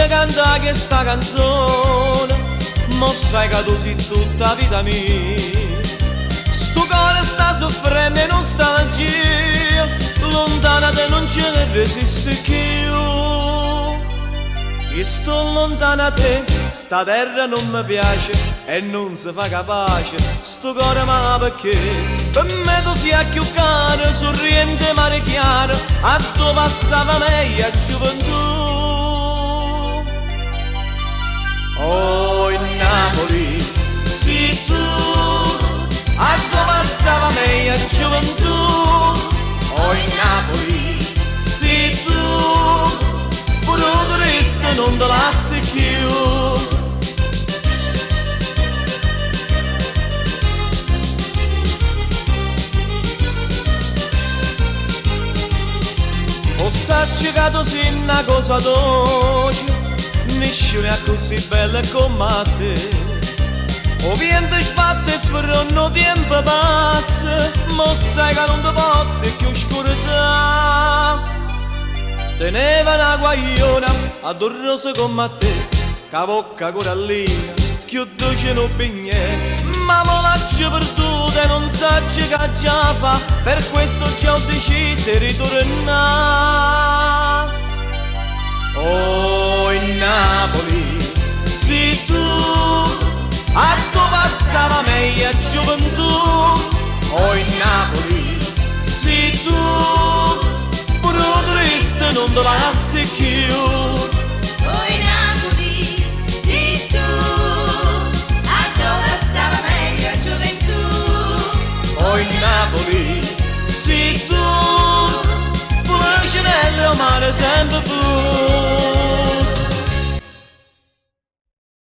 canta questa canzone, mo sai che tu sei tutta la vita mia. Sto cuore sta soffrendo e non sta magia, lontana te non ci resiste più. Io sto lontana da te, sta terra non mi piace e non si fa capace, sto cuore ma perché? Per me tu sia più caro, sorriente mare chiaro, a tu passava meglio a gioventù. Oh, in Napoli, sì tu, a tu passava meglio a gioventù. Oh, in Napoli, sì tu, pure un turista non te lasci più. O sacci che tu sei una cosa dolce, nessuno è così bella come te. O vento sbatte e ferro tempo passa, ma sai che non ti posso più scordare. Teneva una guagliona adorosa come te, che bocca corallina, più dolce non bignè. Ma mo l'ho perduta e non sa che già fa, per questo già ho deciso di ritornare. Oh, in Napoli, sì tu, a tu passava meglio a gioventù. Oh, in Napoli, sì tu, pure un triste non te lasci più. Oh, in Napoli, sì tu, a tu passava meglio a gioventù. Oh, in Napoli, sì tu,